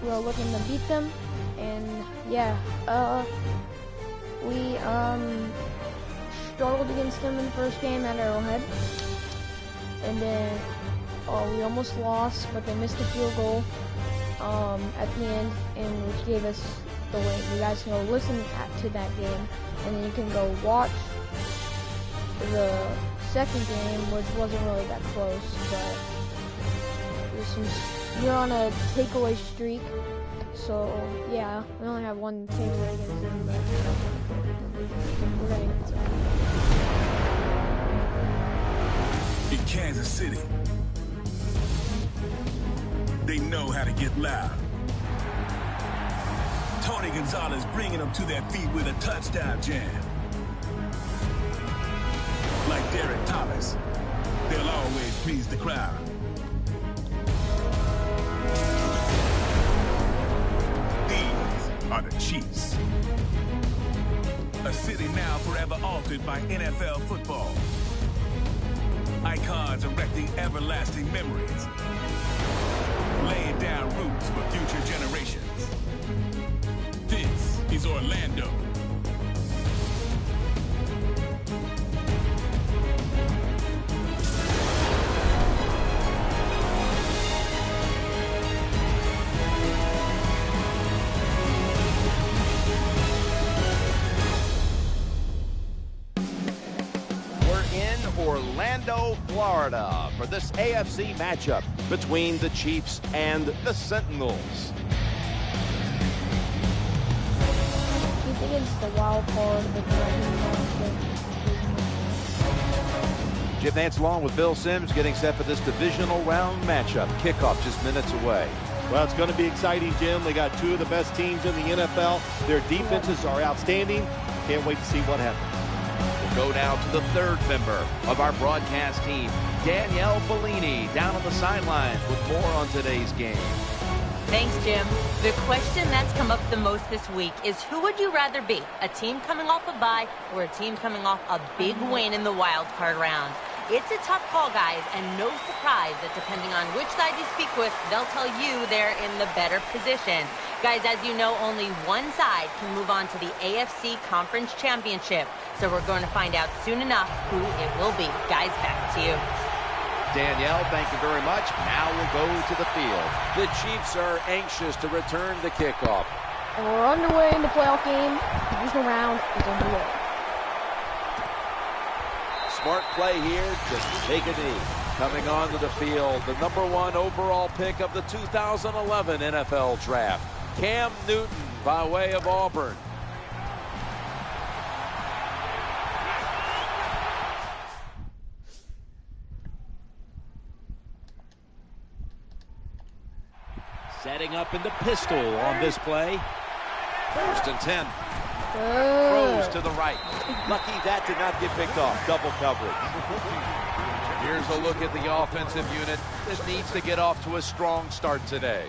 were looking to beat them, and yeah, we struggled against them in the first game at Arrowhead, and then we almost lost, but they missed a field goal at the end, and which gave us the win. You guys can go listen to that game, and then you can go watch the second game, which wasn't really that close, but we're on a takeaway streak. So yeah, we only have one takeaway against them, but we're gonna get to in Kansas City, they know how to get loud. Tony Gonzalez bringing them to their feet with a touchdown jam. Like Derek Thomas, they'll always please the crowd. These are the Chiefs. A city now forever altered by NFL football. Icons erecting everlasting memories. Laying down roots for future generations. This is Orlando. Orlando, Florida for this AFC matchup between the Chiefs and the Sentinels. I think it's the wild card of the Jim Nance along with Bill Sims getting set for this divisional round matchup. Kickoff just minutes away. Well, it's going to be exciting, Jim. They got two of the best teams in the NFL. Their defenses are outstanding. Can't wait to see what happens. Go now to the third member of our broadcast team, Danielle Bellini, down on the sidelines with more on today's game. Thanks, Jim. The question that's come up the most this week is who would you rather be, a team coming off a bye or a team coming off a big win in the wild card round? It's a tough call, guys, and no surprise that depending on which side you speak with, they'll tell you they're in the better position. Guys, as you know, only one side can move on to the AFC Conference Championship. So we're going to find out soon enough who it will be. Guys, back to you. Danielle, thank you very much. Now we'll go to the field. The Chiefs are anxious to return the kickoff. And we're underway in the playoff game. The divisional round is underway. Smart play here, just take a knee. Coming onto the field, the #1 overall pick of the 2011 NFL Draft, Cam Newton by way of Auburn. Setting up in the pistol on this play. First and 10. Throws to the right. Lucky that did not get picked off. Double coverage. Here's a look at the offensive unit that needs to get off to a strong start today.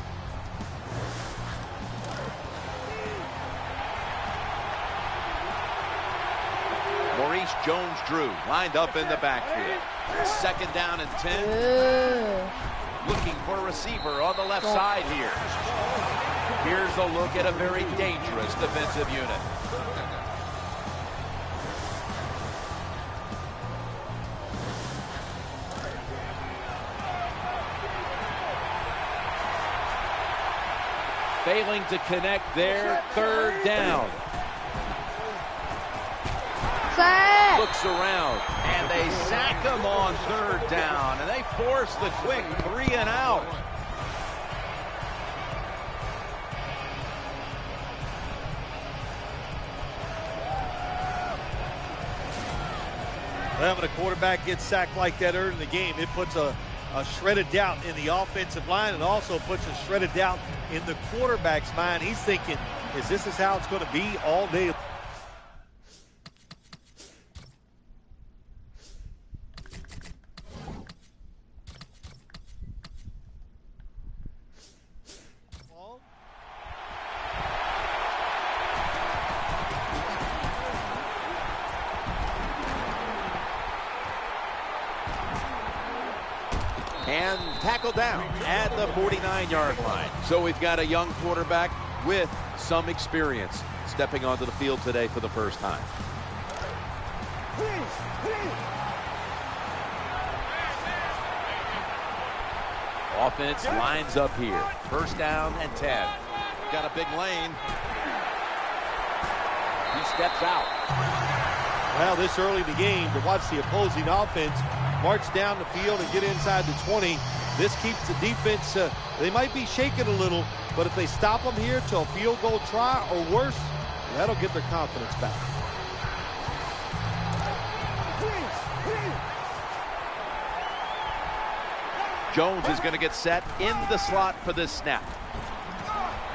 Maurice Jones-Drew lined up in the backfield. Second down and 10. Looking for a receiver on the left side here. Here's a look at a very dangerous defensive unit. Failing to connect there, third down. Sack! Looks around, and they sack him on third down, and they force the quick 3 and out. Well, when a quarterback gets sacked like that early in the game, it puts a shredded doubt in the offensive line and also puts a shredded doubt in the quarterback's mind. He's thinking, this is how it's going to be all day? And Tackle down at the 49-yard line. So we've got a young quarterback with some experience stepping onto the field today for the first time. Offense lines up here. First down and 10. Got a big lane. He steps out. Well, this early in the game, to watch the opposing offense march down the field and get inside the 20, this keeps the defense, they might be shaking a little, but if they stop them here to a field goal try or worse, that'll get their confidence back. Jones is going to get set in the slot for this snap.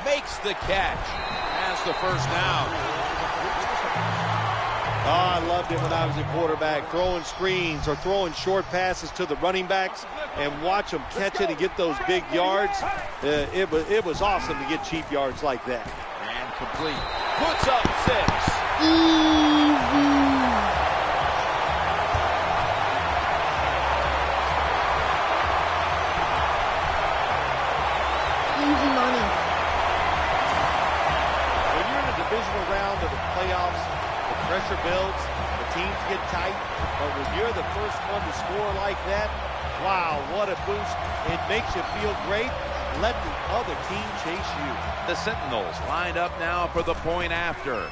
Makes the catch. Has the first down. Oh, I loved it when I was a quarterback, throwing screens or throwing short passes to the running backs and watch them catch it and get those big yards. It was awesome to get cheap yards like that. And complete. Puts up 6. Easy. Easy money. When you're in the divisional round of the playoffs, the pressure builds, the teams get tight, but when you're the first one to score like that, wow, what a boost. It makes you feel great. Let the other team chase you. The Sentinels lined up now for the point after.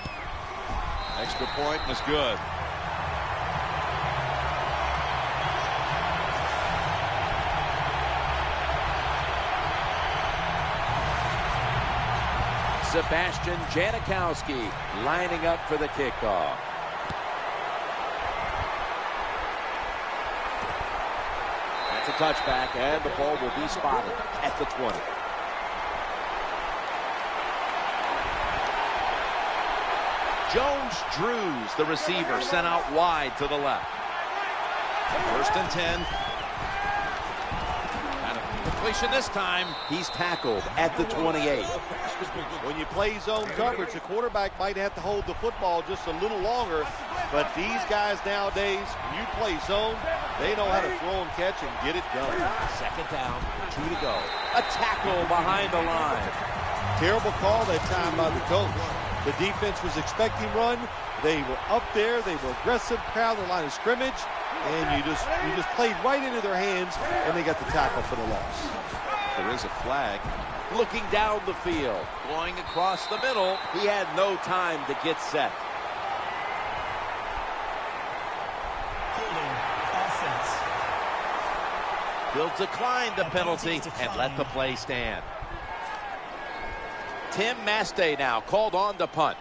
Extra point was good. Sebastian Janikowski lining up for the kickoff. That's a touchback, and the ball will be spotted at the 20. Jones-Drews, the receiver, sent out wide to the left. First and 10. Completion this time. He's tackled at the 28. When you play zone coverage, the quarterback might have to hold the football just a little longer, but these guys nowadays, when you play zone, they know how to throw and catch and get it done. Second down, 2 to go. A tackle behind the line. Terrible call that time by the coach. The defense was expecting run. They were up there. They were aggressive, crowd the line of scrimmage, and you just played right into their hands, and they got the tackle for the loss. There is a flag. Looking down the field, going across the middle. He had no time to get set. Holding offense. He'll decline the penalty and let the play stand. Tim Mastay now called on to punt.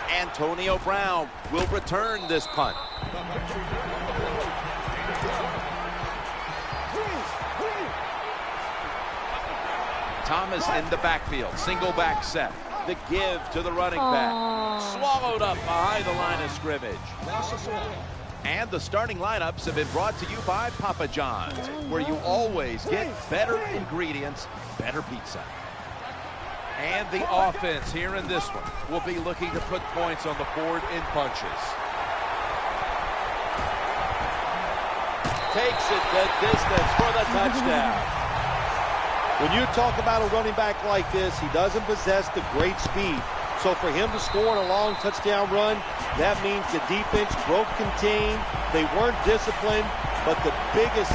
Antonio Brown will return this punt. Thomas in the backfield, single back set. The give to the running back. Swallowed up behind the line of scrimmage. And the starting lineups have been brought to you by Papa John's, where you always get better ingredients, better pizza. And the offense here in this one will be looking to put points on the board in bunches. Takes it the distance for the touchdown. When you talk about a running back like this, he doesn't possess the great speed. So for him to score a long touchdown run, that means the defense broke contain. They weren't disciplined, but the biggest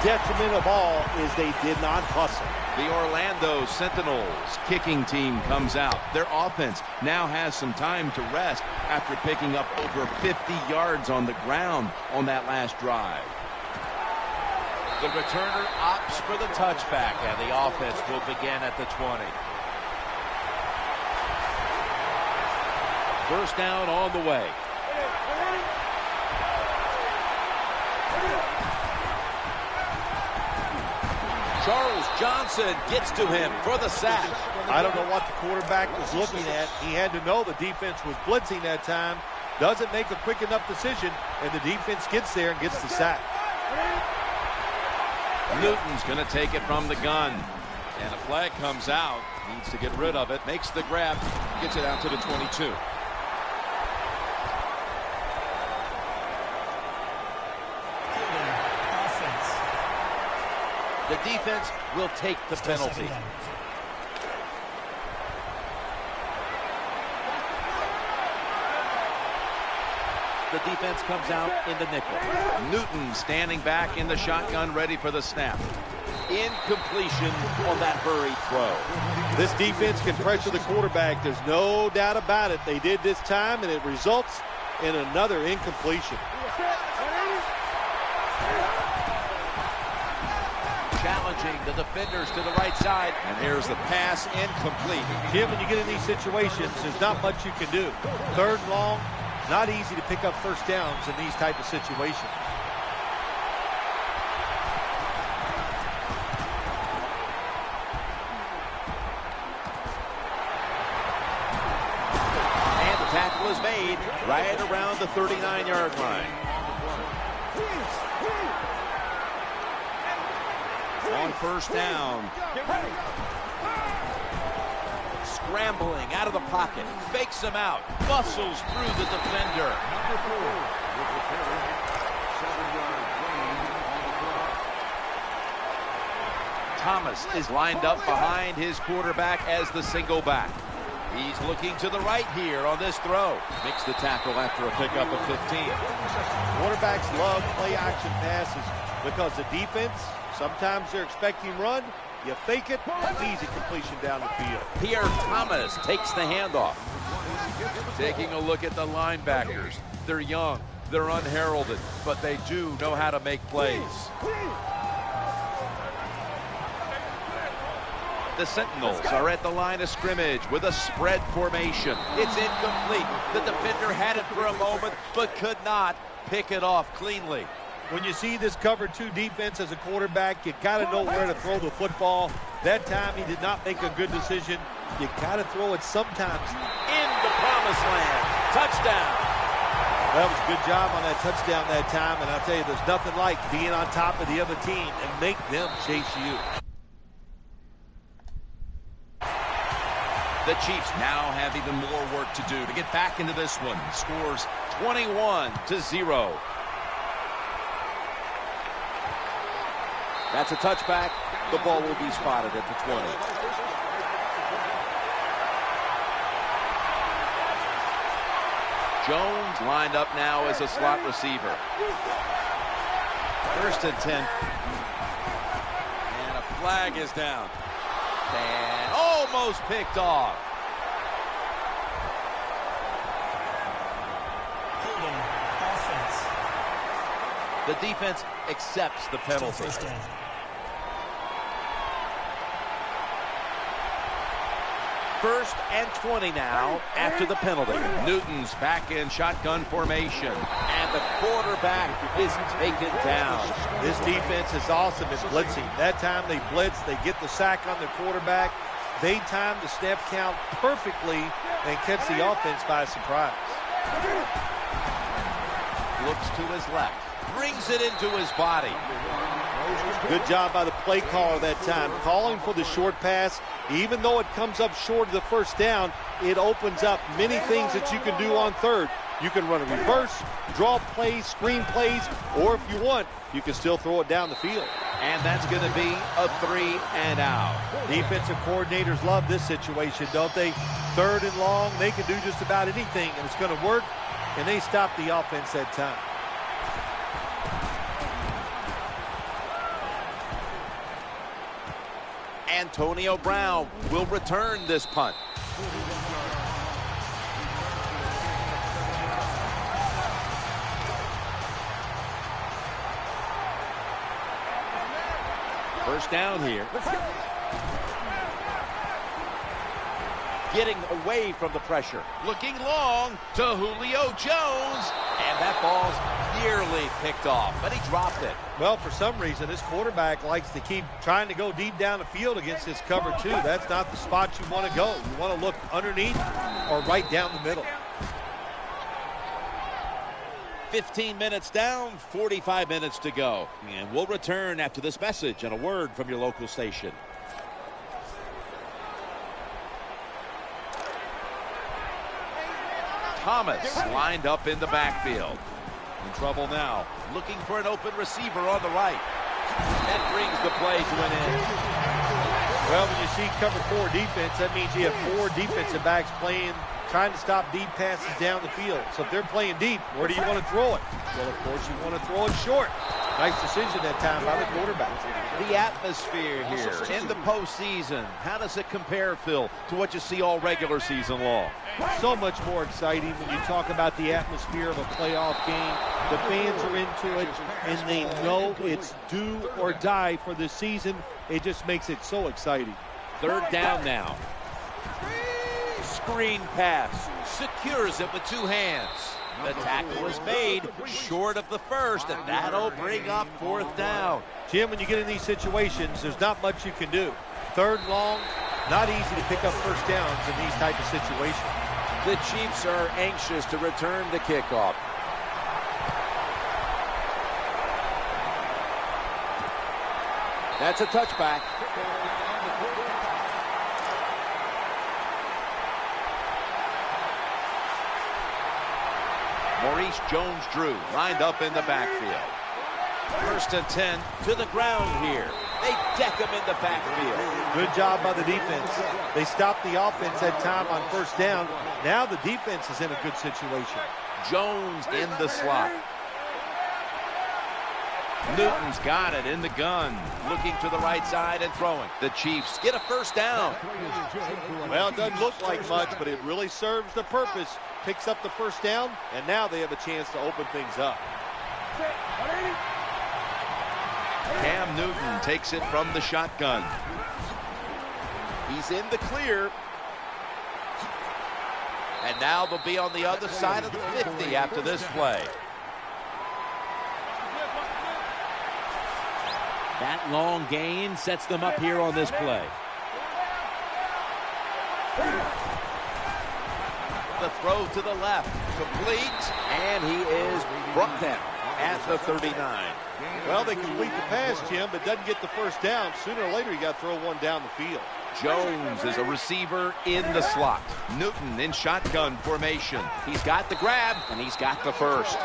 detriment of all is they did not hustle. The Orlando Sentinels kicking team comes out. Their offense now has some time to rest after picking up over 50 yards on the ground on that last drive. The returner opts for the touchback, and the offense will begin at the 20. First down on the way. Charles Johnson gets to him for the sack. I don't know what the quarterback was looking at. He had to know the defense was blitzing that time. Doesn't make a quick enough decision, and the defense gets there and gets the sack. Newton's going to take it from the gun. And a flag comes out. Needs to get rid of it. Makes the grab Gets it out to the 22. Offense. The defense will take the penalty. The defense comes out in the nickel. Newton standing back in the shotgun, ready for the snap. Incompletion on that hurried throw. This defense can pressure the quarterback. There's no doubt about it. They did this time, and it results in another incompletion. Challenging the defenders to the right side. And here's the pass, incomplete. Jim, when you get in these situations, there's not much you can do. Third and long, not easy to pick up first downs in these type of situations. And the tackle is made right around the 39-yard line. On first down. Scrambling out of the pocket. Fakes him out. Muscles through the defender. Thomas is lined up behind his quarterback as the single back. He's looking to the right here on this throw. Makes the tackle after a pickup of 15. Quarterbacks love play-action passes because the defense, sometimes they're expecting run. You fake it, easy completion down the field. Pierre Thomas takes the handoff. Taking a look at the linebackers. They're young, they're unheralded, but they do know how to make plays. The Sentinels are at the line of scrimmage with a spread formation. It's incomplete. The defender had it for a moment, but could not pick it off cleanly. When you see this cover 2 defense as a quarterback, you got to know where to throw the football. That time he did not make a good decision. You got to throw it sometimes. In the promised land. Touchdown. That was a good job on that touchdown that time, and I'll tell you, there's nothing like being on top of the other team and make them chase you. The Chiefs now have even more work to do to get back into this one. Scores 21-0. That's a touchback. The ball will be spotted at the 20. Jones lined up now as a slot receiver. First and 10. And a flag is down. And almost picked off. Holding. Offense. The defense accepts the penalty. First down. First and 20 now after the penalty. Newton's back in shotgun formation. And the quarterback is taken down. This defense is awesome at blitzing. That time they blitz, they get the sack on the quarterback. They time the snap count perfectly and catch the offense by surprise. Looks to his left. Brings it into his body. Good job by the play caller that time. Calling for the short pass. Even though it comes up short of the first down, it opens up many things that you can do on third. You can run a reverse, draw plays, screen plays, or if you want, you can still throw it down the field. And that's going to be a 3 and out. Defensive coordinators love this situation, don't they? Third and long, they can do just about anything, and it's going to work, and they stop the offense that time. Antonio Brown will return this punt. First down here. Getting away from the pressure. Looking long to Julio Jones. And that ball's nearly picked off, but he dropped it. Well, for some reason, this quarterback likes to keep trying to go deep down the field against this cover 2. That's not the spot you want to go. You want to look underneath or right down the middle. 15 minutes down, 45 minutes to go. And we'll return after this message and a word from your local station. Thomas lined up in the backfield. In trouble now. Looking for an open receiver on the right. That brings the play to an end. Well, when you see cover 4 defense, that means you have 4 defensive backs trying to stop deep passes down the field. So if they're playing deep, where do you want to throw it? Well, of course, you want to throw it short. Nice decision that time by the quarterback. The atmosphere here in the postseason, how does it compare, Phil, to what you see all regular season long? So much more exciting when you talk about the atmosphere of a playoff game. The fans are into it, and they know it's do or die for the season. It just makes it so exciting. Third down now. Screen pass. Secures it with 2 hands. The tackle was made short of the first, and that'll bring up 4th down. Jim, when you get in these situations, there's not much you can do. 3rd and long, not easy to pick up first downs in these type of situations. The Chiefs are anxious to return the kickoff. That's a touchback. Maurice Jones-Drew lined up in the backfield. 1st and 10 to the ground here. They deck him in the backfield. Good job by the defense. They stopped the offense that time on 1st down. Now the defense is in a good situation. Jones in the slot. Newton's got it in the gun. Looking to the right side and throwing. The Chiefs get a 1st down. Well, it doesn't look like much, but it really serves the purpose. Picks up the 1st down, and now they have a chance to open things up. Cam Newton takes it from the shotgun. He's in the clear. And now they'll be on the other side of the 50 after this play. That long gain sets them up here on this play. The throw to the left, complete, and he is brought down at the 39. Well, they complete the pass, Jim, but doesn't get the 1st down. Sooner or later, you got to throw one down the field. Jones is a receiver in the slot. Newton in shotgun formation. He's got the grab, and he's got the 1st.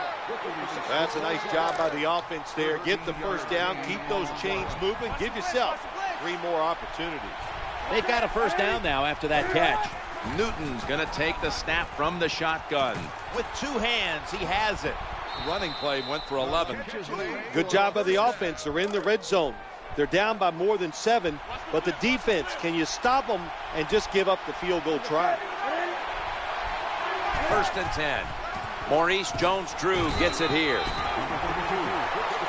That's a nice job by the offense there. Get the 1st down, keep those chains moving, give yourself 3 more opportunities. They've got a 1st down now after that catch. Newton's going to take the snap from the shotgun. With 2 hands, he has it. Running play went for 11. Good job by the offense. They're in the red zone. They're down by more than 7, but the defense, can you stop them and just give up the field goal try? 1st and 10. Maurice Jones-Drew gets it here.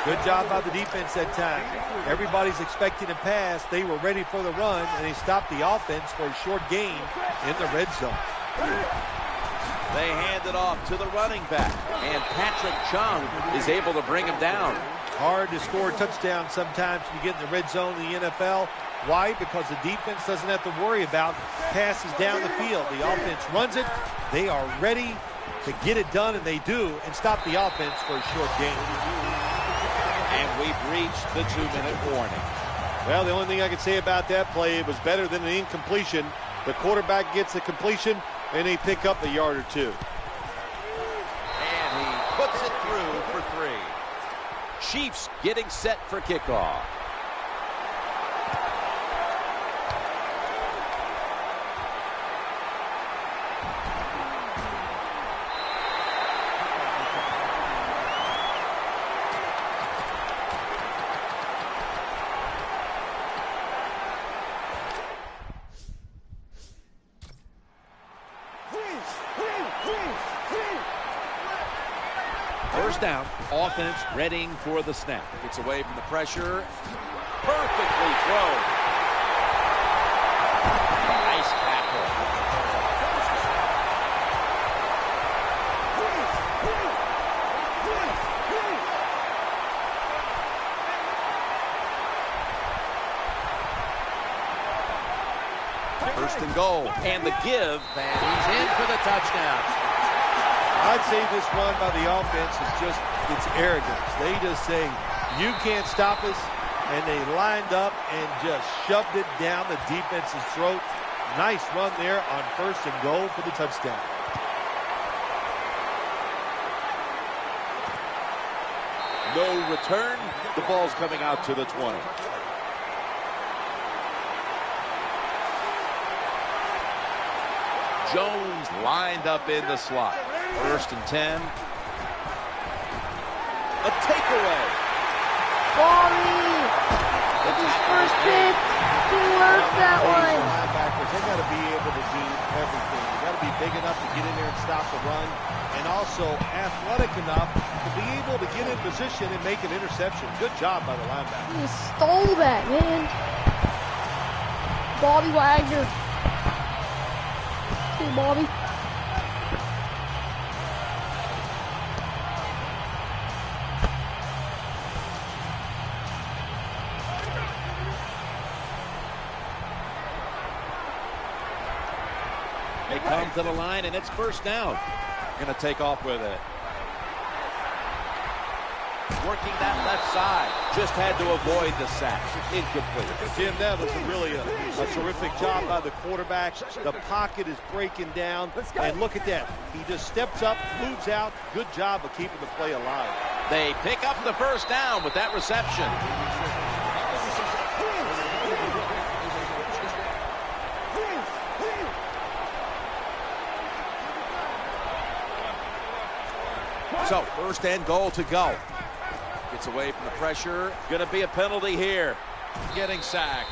Good job by the defense that time. Everybody's expecting a pass. They were ready for the run, and they stopped the offense for a short gain in the red zone. They hand it off to the running back, and Patrick Chung is able to bring him down. Hard to score a touchdown sometimes when you get in the red zone in the NFL. Why? Because the defense doesn't have to worry about passes down the field. The offense runs it. They are ready to get it done, and they do, and stop the offense for a short gain. And we've reached the 2-minute warning. Well, the only thing I can say about that play, it was better than an incompletion. The quarterback gets the completion, and they pick up a yard or 2. And he puts it through for 3. Chiefs getting set for kickoff. First down, offense readying for the snap. Gets away from the pressure. Perfectly thrown. Nice tackle. First and goal. And the give. And he's in for the touchdown. I'd say this run by the offense is just, it's arrogance. They just say, you can't stop us, and they lined up and just shoved it down the defense's throat. Nice run there on 1st and goal for the touchdown. No return. The ball's coming out to the 20. Jones lined up in the slot. 1st and 10. A takeaway. Bobby! It's his first pick. He worked that one. Linebackers, they got to be able to do everything. They got to be big enough to get in there and stop the run, and also athletic enough to be able to get in position and make an interception. Good job by the linebacker. He stole that, man. Bobby Wagner. Hey, Bobby. They come to the line, and it's 1st down. Going to take off with it. Working that left side. Just had to avoid the sack. Incomplete. Jim, that was really a terrific job by the quarterback. The pocket is breaking down, and look at that. He just steps up, moves out. Good job of keeping the play alive. They pick up the 1st down with that reception. So, 1st and goal to go. Gets away from the pressure. Going to be a penalty here. Getting sacked.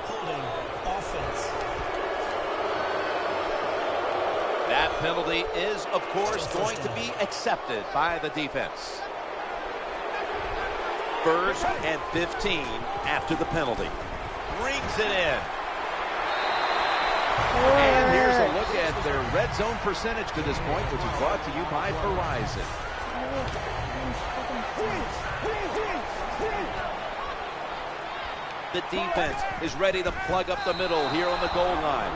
Holding offense. That penalty is, of course, going to be accepted by the defense. 1st and 15 after the penalty. Brings it in. And here's a look at their red zone percentage to this point, which is brought to you by Verizon. The defense is ready to plug up the middle here on the goal line.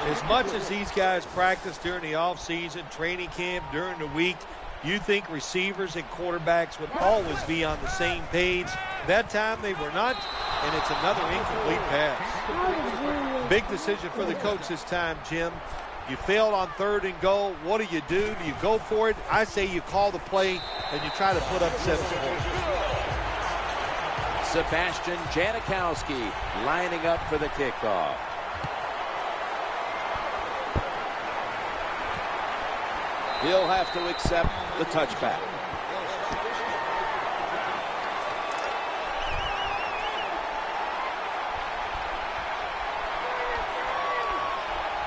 As much as these guys practice during the offseason, training camp, during the week, you think receivers and quarterbacks would always be on the same page. That time they were not, and it's another incomplete pass. Big decision for the coach this time, Jim. You failed on 3rd and goal. What do? Do you go for it? I say you call the play and you try to put up 7 points. Sebastian Janikowski lining up for the kickoff. He'll have to accept the touchback.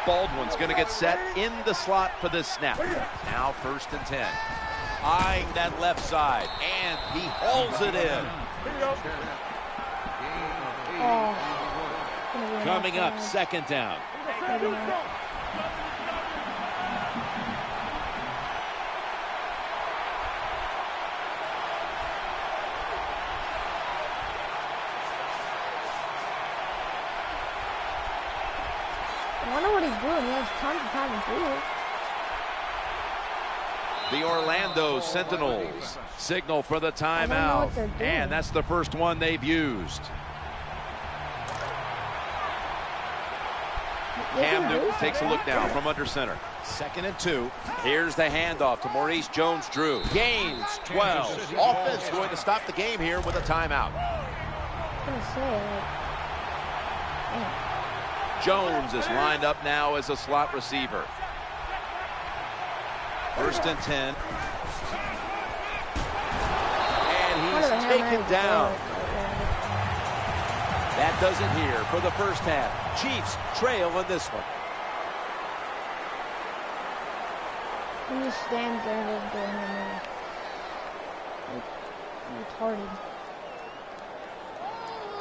Baldwin's going to get set in the slot for this snap. Now 1st and 10. Eyeing that left side, and he hauls it in. Coming up, 2nd down. I wonder what he's doing. He has tons of time to do it. The Orlando Sentinels signal for the timeout, and that's the first one they've used. Cam Newton takes a look now from under center. 2nd and 2. Here's the handoff to Maurice Jones-Drew. Gains 12. Offense going to stop the game here with a timeout. Jones is lined up now as a slot receiver. 1st and 10. And he's taken down. That does it here for the 1st half. Chiefs trail in this one. He just stands there and doesn't do anything. Like, retarded.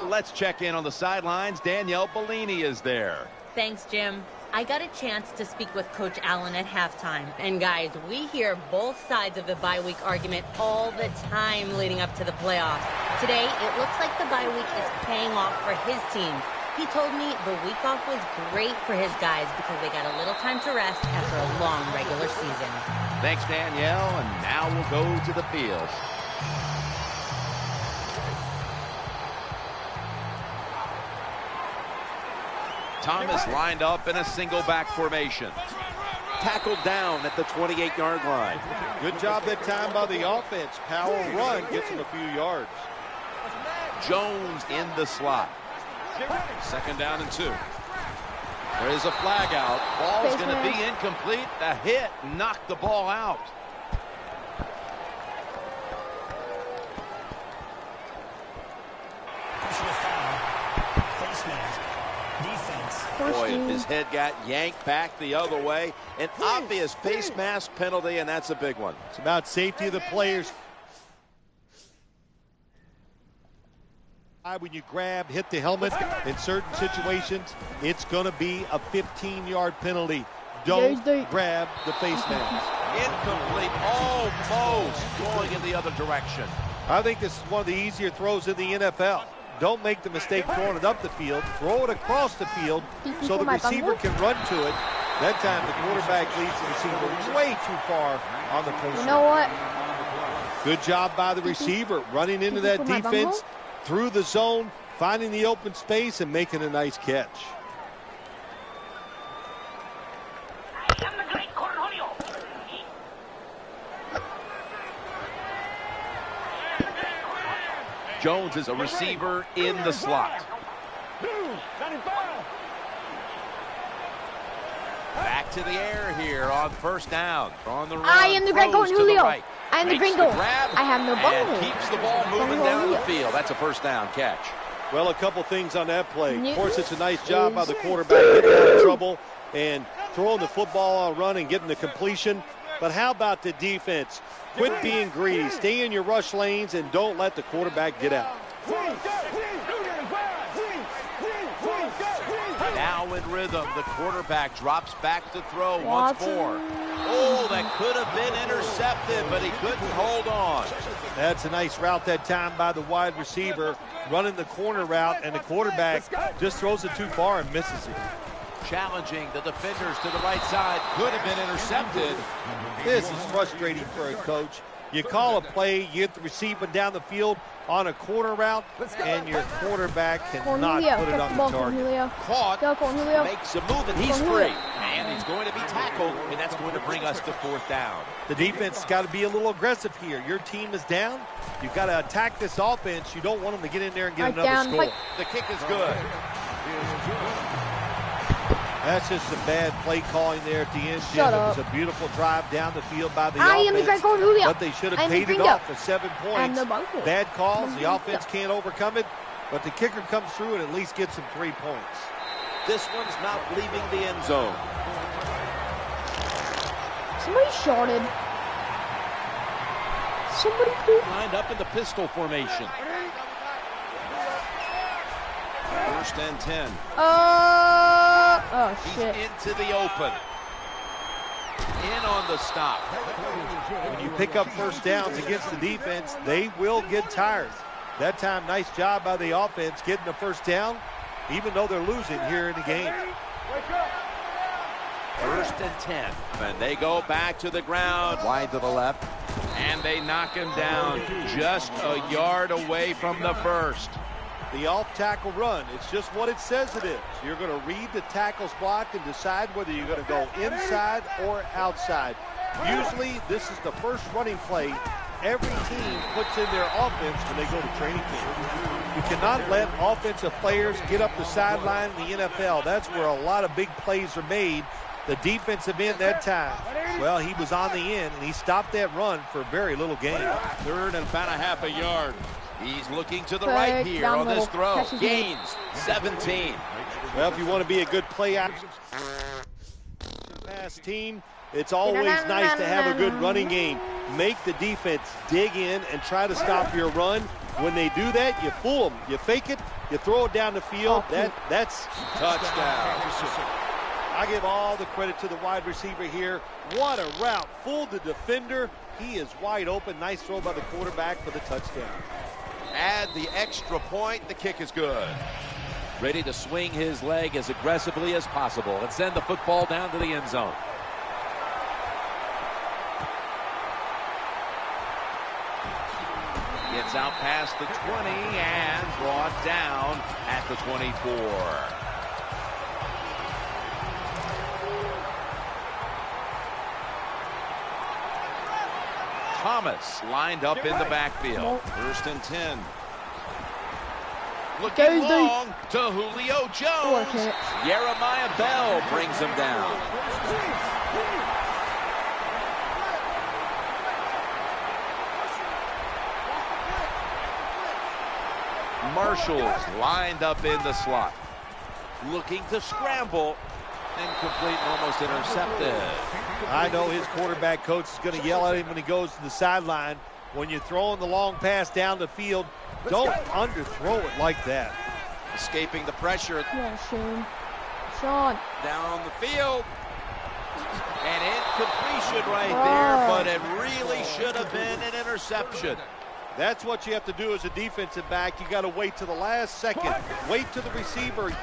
Let's check in on the sidelines. Danielle Bellini is there. Thanks, Jim. I got a chance to speak with Coach Allen at halftime. And guys, we hear both sides of the bye week argument all the time leading up to the playoffs. Today, it looks like the bye week is paying off for his team. He told me the week off was great for his guys because they got a little time to rest after a long regular season. Thanks, Danielle. And now we'll go to the field. Thomas lined up in a single back formation. tackled down at the 28-yard line. Good job that time by the offense. Power run gets them a few yards. Jones in the slot. 2nd down and 2. There is a flag out. Ball's going to be incomplete. The hit knocked the ball out. Boy, if his head got yanked back the other way, an obvious face mask penalty, and that's a big one. It's about safety of the players. When you grab, hit the helmet in certain situations, it's going to be a 15-yard penalty. Don't grab the face mask. Incomplete, almost going in the other direction. I think this is one of the easier throws in the NFL. Don't make the mistake throwing it up the field. Throw it across the field so the receiver can run to it. That time the quarterback leads the receiver way too far on the post. You know what? Good job by the receiver running into that defense through the zone, finding the open space and making a nice catch. Jones is a receiver in the slot. Back to the air here on 1st down. On the run. I am the great going Julio. Right. I am the gringo. I have no ball. And keeps the ball moving down the field. That's a 1st down catch. Well, a couple things on that play. Of course, it's a nice job by the quarterback getting out of trouble and throwing the football on a run and getting the completion. But how about the defense? Quit being greedy. Stay in your rush lanes and don't let the quarterback get out. Now in rhythm, the quarterback drops back to throw once more. Oh, that could have been intercepted, but he couldn't hold on. That's a nice route that time by the wide receiver, running the corner route, and the quarterback just throws it too far and misses it. Challenging the defenders to the right side. Could have been intercepted. This is frustrating for a coach. You call a play, you get the receiver down the field on a corner route, and your quarterback cannot put it on the target. Caught, makes a move, and he's free. And he's going to be tackled, and that's going to bring us to 4th down. The defense has got to be a little aggressive here. Your team is down. You've got to attack this offense. You don't want them to get in there and get another score. The kick is good. That's just some bad play calling there at the end, Jim. It was a beautiful drive down the field by the offense, but they should have paid it off for 7 points. Bad calls, the offense can't overcome it, but the kicker comes through and at least gets them 3 points. This one's not leaving the end zone. Somebody shorted. Somebody pooped. Lined up in the pistol formation. 1st and 10. Oh, shit. He's into the open. In on the stop. When you pick up 1st downs against the defense, they will get tired. That time, nice job by the offense getting the 1st down, even though they're losing here in the game. 1st and 10. And they go back to the ground. Wide to the left. And they knock him down just a yard away from the 1st. The off-tackle run, it's just what it says it is. You're going to read the tackle's block and decide whether you're going to go inside or outside. Usually, this is the first running play every team puts in their offense when they go to training camp. You cannot let offensive players get up the sideline in the NFL. That's where a lot of big plays are made. The defensive end that time, well, he was on the end, and he stopped that run for very little gain. 3rd and about a half a yard. He's looking to the right here on this throw. Gains 17. Well, if you want to be a good play action pass team, it's always nice to have a good running game. Make the defense dig in and try to stop your run. When they do that, you fool them. You fake it, you throw it down the field. That's touchdown. I give all the credit to the wide receiver here. What a route. Fooled the defender. He is wide open. Nice throw by the quarterback for the touchdown. Add the extra point. The kick is good. Ready to swing his leg as aggressively as possible and send the football down to the end zone. Gets out past the 20 and brought down at the 24. Thomas lined up in the backfield. 1st and 10. Looking long to Julio Jones. Jeremiah Bell brings him down. Marshall's lined up in the slot. Looking to scramble. Incomplete and almost intercepted. I know his quarterback coach is going to yell at him when he goes to the sideline. When you're throwing the long pass down the field, don't underthrow it like that. Escaping the pressure. Come on, Sean. Sean. Down the field. And incompletion right there, but it really should have been an interception. That's what you have to do as a defensive back. You got to wait to the last second. Wait till the receiver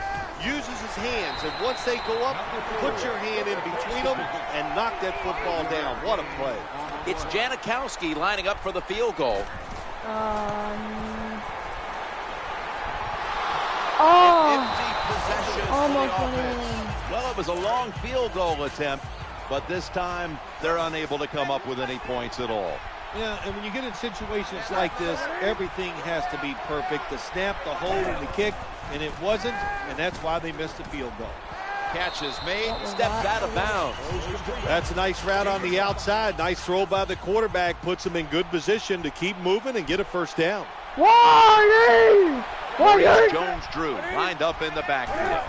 uses his hands, and once they go up, put your hand in between them and knock that football down. What a play. It's Janikowski lining up for the field goal. Empty possession. Almost went in. Well, it was a long field goal attempt, but this time they're unable to come up with any points at all. Yeah, and when you get in situations like this, everything has to be perfect. The snap, the hold, and the kick, and it wasn't, and that's why they missed the field goal. Catch is made, steps out of bounds. That's a nice route on the outside. Nice throw by the quarterback. Puts them in good position to keep moving and get a first down. Jones-Drew lined up in the backfield.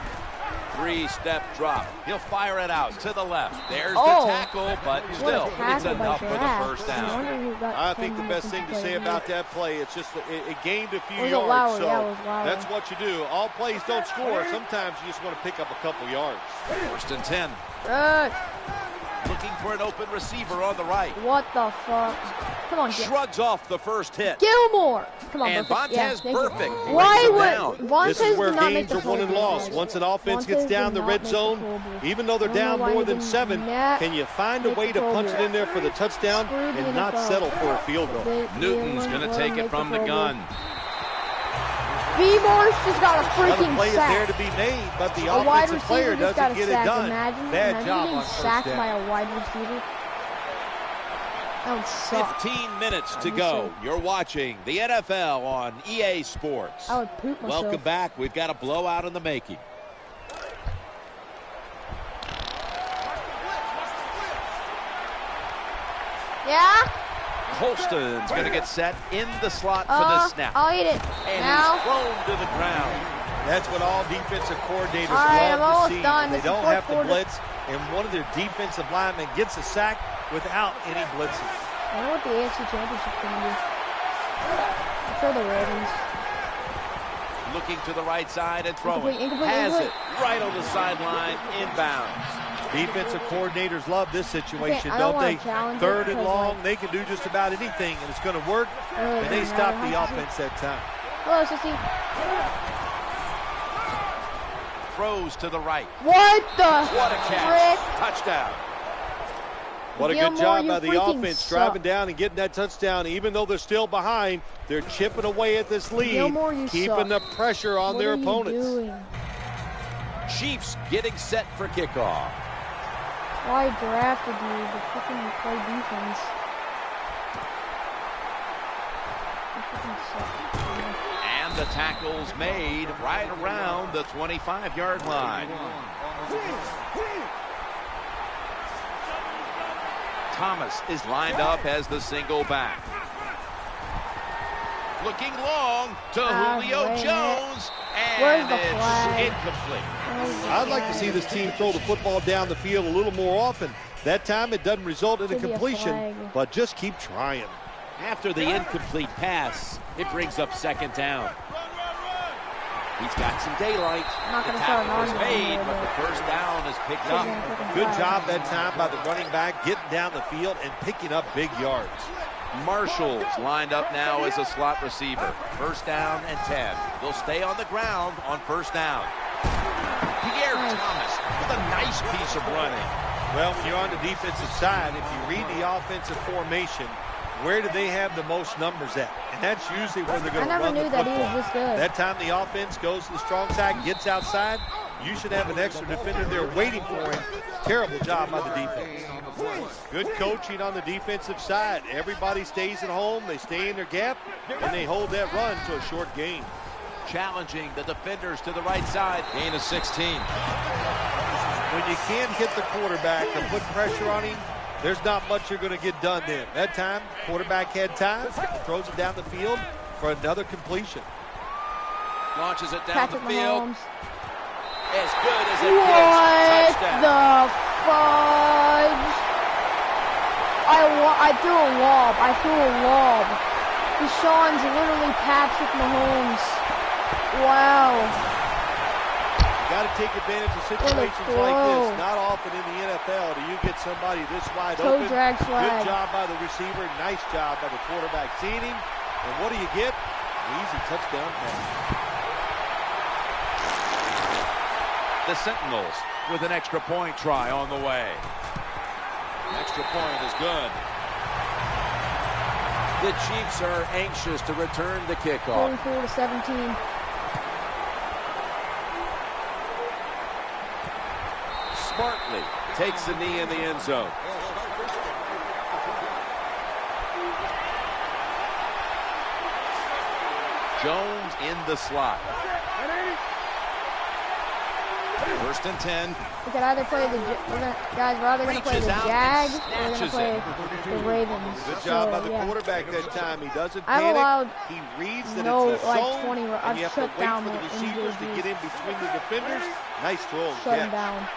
3-step drop. He'll fire it out to the left. There's the tackle, but still, it's enough for the first down. I think the best thing to say about that play, it's just it gained a few yards. So that's what you do. All plays don't score. Sometimes you just want to pick up a couple yards. 1st and 10. Looking for an open receiver on the right. What the fuck? Come on, Shrugs off the first hit. Gilmore. Come on, and Vontez perfect. Why would Vontez This is where not games make the are won and lost. Once an offense gets down the red zone, even though they're down more than 7, can you find a way to punch it in there for the touchdown and not settle for a field goal? Newton's going to take it from the gun. B-Morse just got a freaking play sack. is there to be made, but the offensive player doesn't get it done. Bad job on first sacked down. by a wide receiver. That would suck. 15 minutes to go. You're watching the NFL on EA Sports. I would poop myself. Welcome back. We've got a blowout in the making. Yeah? Colston's going to get set in the slot for this snap. I'll eat it. And now. he's thrown to the ground. That's what all defensive coordinators I'm love to see. done. They don't have to blitz, and one of their defensive linemen gets a sack without any blitzing. I wonder what the AFC Championship's going to be. I'm sure the Ravens. Looking to the right side and throwing. Incomplete. Has it right on the sideline, inbounds. Defensive coordinators love this situation, I don't don't they? wanna challenge 3rd it and long, they can do just about anything, and it's going to work, and they stop the offense that time. Hello, Sissy. Throws to the right. What the What a catch. Touchdown. What a good job by the offense, driving down and getting that touchdown. Even though they're still behind, they're chipping away at this lead, keeping the pressure on their opponents. Chiefs getting set for kickoff. Why drafted you to fucking play defense? And the tackle's made right around the 25-yard line. Thomas is lined up as the single back. Looking long to Julio Jones, and it's incomplete. I'd like to see this team throw the football down the field a little more often. That time it doesn't result in a completion, but just keep trying. After the incomplete pass, it brings up 2nd down. He's got some daylight. The tackle was made, but the first down is picked up. Good job that time by the running back, getting down the field and picking up big yards. Marshall's lined up now as a slot receiver. 1st down and 10. They'll stay on the ground on 1st down. Pierre Thomas with a nice piece of running. Well, when you're on the defensive side, if you read the offensive formation, where do they have the most numbers at? And that's usually where they're going to run the football. I never knew that he was this good. That time the offense goes to the strong side, gets outside, you should have an extra defender there waiting for him. Terrible job by the defense. Good coaching on the defensive side. Everybody stays at home. They stay in their gap, and they hold that run to a short gain. Challenging the defenders to the right side. Gain of 16. When you can't hit the quarterback and put pressure on him, there's not much you're going to get done then. That time, quarterback had time, throws it down the field for another completion. Launches it down Patrick the field. Mahomes. As good as it What gets. Touchdown. the fudge? I threw a lob. Deshaun's literally Patrick Mahomes. Wow. Got to take advantage of situations like this. Not often in the NFL do you get somebody this wide open. Drag flag. Good job by the receiver. Nice job by the quarterback seeing him. And what do you get? An easy touchdown pass. The Sentinels with an extra point try on the way. Extra point is good. The Chiefs are anxious to return the kickoff. 44-17. Smartly takes the knee in the end zone. Jones in the slot. First and 10. We could either play we're either going to play the Jags or we're going to play the Ravens. Good job by the quarterback that time. He doesn't panic. He reads that it's a zone, 20, and you have to wait for the receivers to get in between the defenders. Nice throw. Shut him down.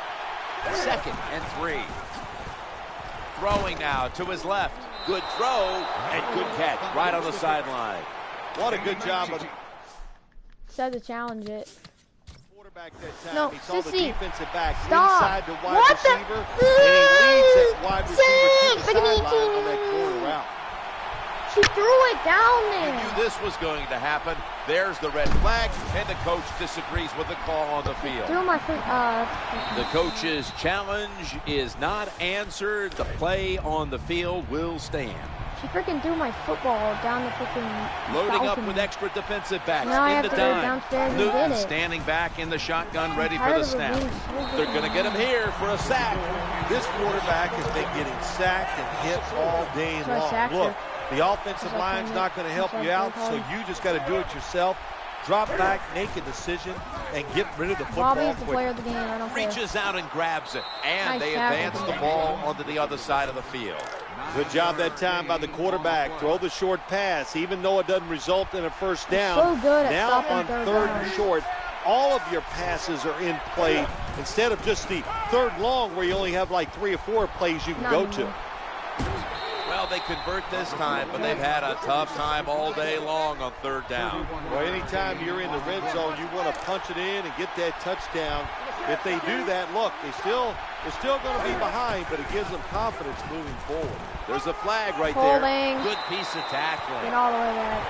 2nd and 3. Throwing now to his left. Good throw and good catch right on the sideline. What a good job. Said to challenge it. Quarterback that time. No, he saw the defensive back Stop. inside the wide receiver, and he leads that wide receiver to the sideline on that corner route. She threw it down there. You knew this was going to happen. There's the red flag, and the coach disagrees with the call on the field. The coach's challenge is not answered. The play on the field will stand. She freaking threw my football down the freaking Loading up balcony. with extra defensive backs. Now I in have the to go dime. downstairs and Newton get it. standing back in the shotgun, ready for the snap. They're going to get him here for a sack. This quarterback has been getting sacked and hit all day long. Look, the offensive line's not going to help you out, so you just got to do it yourself. Drop back, make a decision, and get rid of the football Bobby is the quickly. player of the game. I don't care. Reaches out and grabs it, and Nice they tackle. advance the ball onto the other side of the field. Good job that time by the quarterback. Throw the short pass, even though it doesn't result in a first down. So good at now stopping on third third down. and short, all of your passes are in play instead of just the third long where you only have like 3 or 4 plays you can go to. Well, they convert this time, but they've had a tough time all day long on third down. Well, anytime you're in the red zone, you want to punch it in and get that touchdown. If they do that, look, they're still going to be behind, but it gives them confidence moving forward. There's a flag right Holding. there. Good piece of tackling. Get all the way back.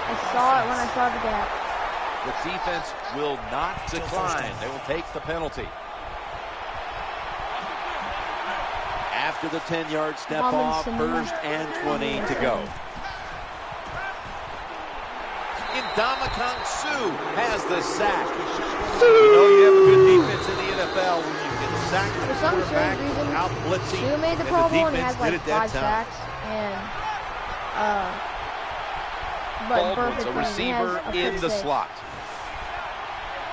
I saw it when I saw the gap. The defense will not decline. They will take the penalty. After the 10-yard step off, first and 20 to go. Ndamukong Suh has the sack. You know you have a good defense in the NFL when you can sack the For some quarterback strange reason, without blitzing. Suh made the and Pro the Bowl and he defense has like did it that 5 time. sacks. And, but Baldwin's perfect a receiver in the slot.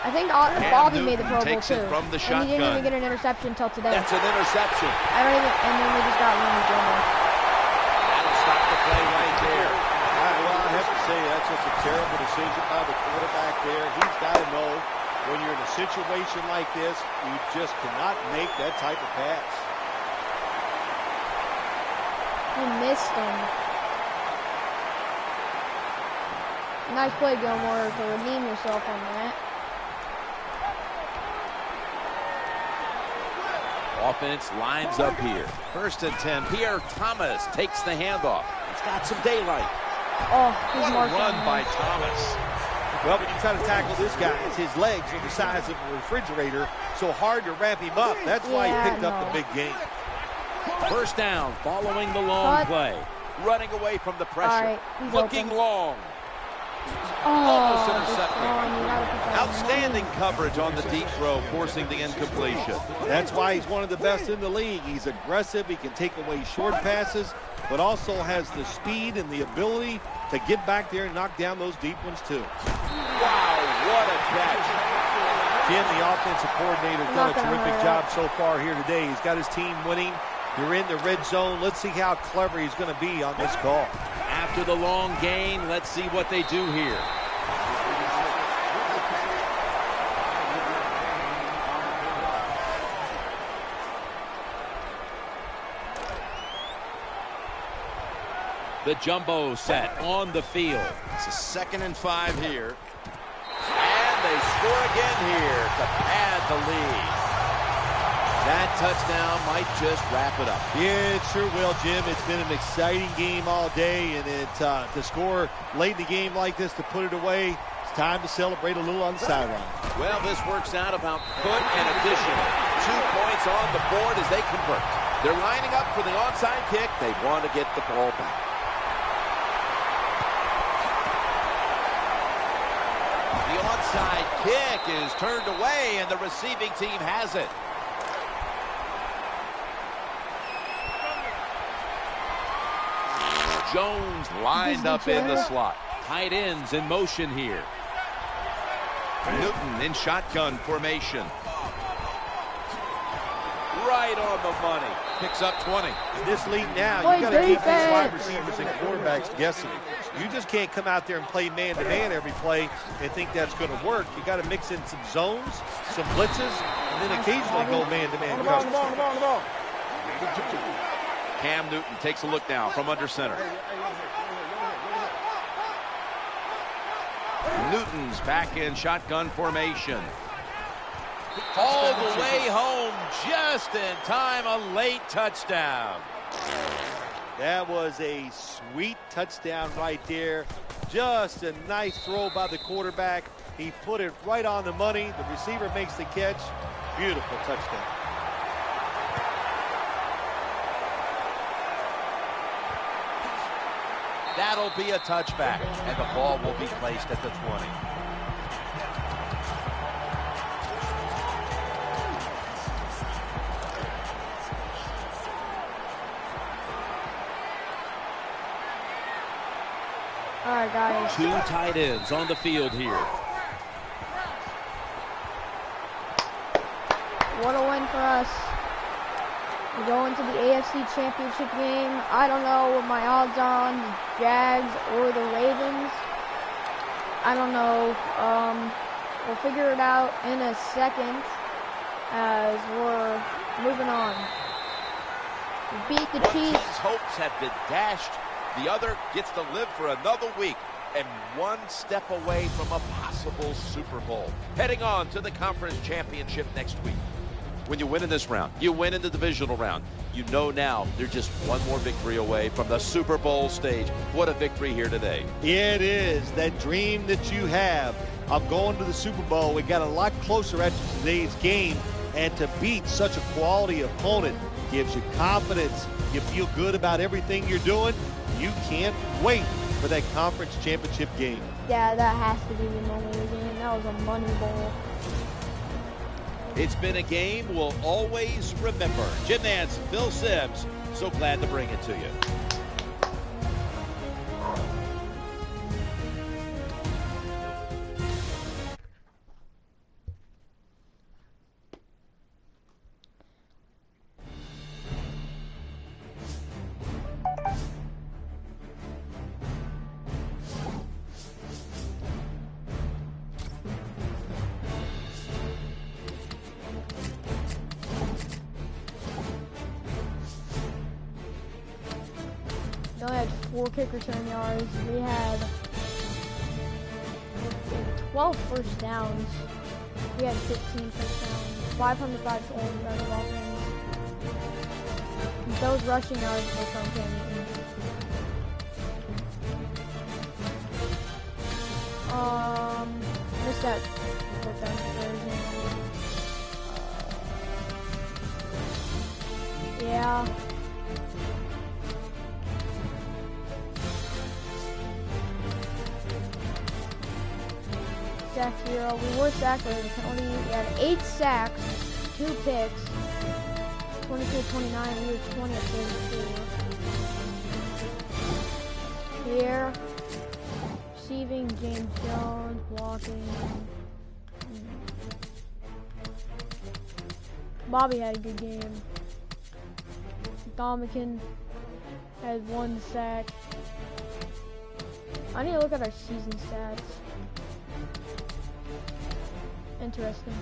I think Bobby made the Pro Bowl takes it too. from the And he didn't shotgun. even get an interception until today. That's an interception. I don't even, and then we just got Ronnie Jones. That'll stop the play right there. Well, I have to say that's just a terrible decision by the quarterback there. He's got to know when you're in a situation like this, you just cannot make that type of pass. He missed him. Nice play, Gilmore, to redeem yourself on that. Offense lines up here. First and 10. Pierre Thomas takes the handoff. He's got some daylight. Oh, he's What a marching run on by him. Thomas. Well, when you try to tackle this guy, his legs are the size of a refrigerator, so hard to wrap him up. That's why he picked up the big game. First down following the long Cut. play. Running away from the pressure. All right, he's Looking open. long. Almost Oh, intercepted. Outstanding coverage on the deep throw, forcing the incompletion. That's why he's one of the best in the league. He's aggressive. He can take away short passes, but also has the speed and the ability to get back there and knock down those deep ones too. Wow, what a catch. Jim, the offensive coordinator, has done a terrific job so far here today. He's got his team winning. You're in the red zone. Let's see how clever he's going to be on this call. After the long gain, let's see what they do here. The jumbo set on the field. It's a 2nd and 5 here. And they score again here to pad the lead. That touchdown might just wrap it up. Yeah, it sure will, Jim. It's been an exciting game all day, and to score late in the game like this, to put it away, it's time to celebrate a little on the sideline. Well, this works out about put and additional. 2 points on the board as they convert. They're lining up for the onside kick. They want to get the ball back. The onside kick is turned away, and the receiving team has it. Jones lined up in the slot. Tight ends in motion here. Newton in shotgun formation. Right on the money. Picks up 20. In this league now, you got to keep these wide receivers and quarterbacks guessing. You just can't come out there and play man-to-man every play and think that's going to work. You got to mix in some zones, some blitzes, and then occasionally go man-to-man coverage. Cam Newton takes a look now from under center. Newton's back in shotgun formation. All the way home, just in time, a late touchdown. That was a sweet touchdown right there. Just a nice throw by the quarterback. He put it right on the money. The receiver makes the catch. Beautiful touchdown. That'll be a touchback, and the ball will be placed at the 20. All right, guys. 2 tight ends on the field here. What a win for us. We go into the AFC Championship game. I don't know what my odds are on the Jags or the Ravens. I don't know. We'll figure it out in a second as we're moving on. We beat the Chiefs. His hopes have been dashed. The other gets to live for another week and one step away from a possible Super Bowl. Heading on to the conference championship next week. When you win in this round, you win in the divisional round. You know now they're just one more victory away from the Super Bowl stage. What a victory here today. Yeah, it is. That dream that you have of going to the Super Bowl, we got a lot closer after today's game. And to beat such a quality opponent gives you confidence. You feel good about everything you're doing. You can't wait for that conference championship game. Yeah, that has to be the moment of the game. That was a money bowl. It's been a game we'll always remember. Jim Nance, Phil Sims, so glad to bring it to you. We only had 4 kick return yards. We had 12 first downs. We had 15 touchdowns, 505 total yards of offense. Those rushing yards were from Cam Newton. Missed that defense version. Yeah. sack 0. We were sacked, but it was a penalty. We had 8 sacks, 2 picks, 22-29. We were 20-34. Here, receiving James Jones, blocking. Bobby had a good game. Dominican had 1 sack. I need to look at our season stats. Interesting.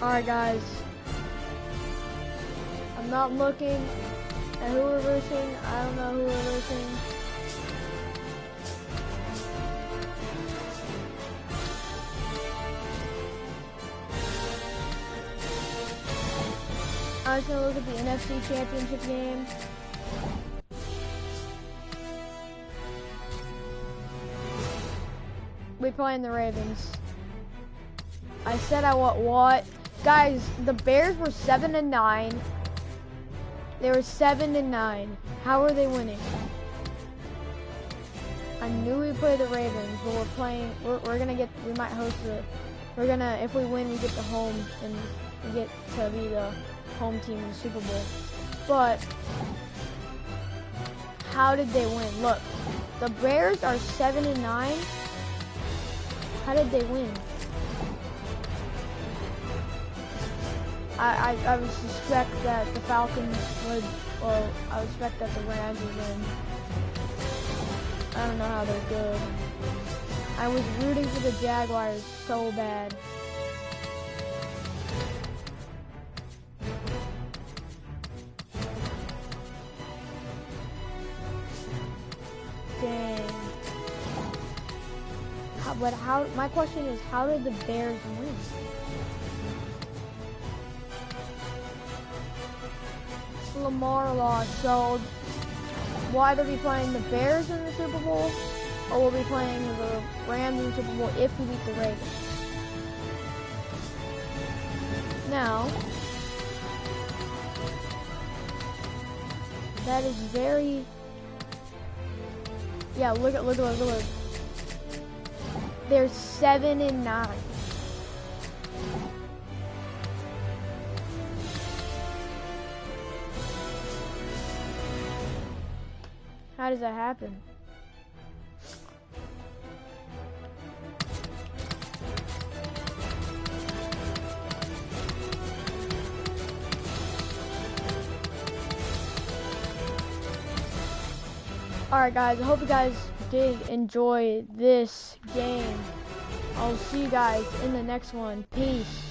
Alright guys. I'm not looking at who we're versing. I don't know who we're versing. I'm just gonna look at the NFC Championship game. We playing the Ravens. I said I want what? Guys, the Bears were 7-9. They were 7-9. How are they winning? I knew we played the Ravens, but we're playing. We're gonna get. We might host the. We're gonna. If we win, we get the home and we get to be the home team in the Super Bowl. But how did they win? Look, the Bears are 7-9. How did they win? I would suspect that the Falcons would, or I would expect that the Rams would win. I don't know how they're good. I was rooting for the Jaguars so bad. Dang. But how? My question is, how did the Bears win? Lamar lost, so we'll either be playing the Bears in the Super Bowl, or we'll be playing the Rams in the Super Bowl if we beat the Ravens. Now, that is very, yeah, look. They're 7-9. How does that happen? Alright guys, I hope you guys did enjoy this game. I'll see you guys in the next one. Peace.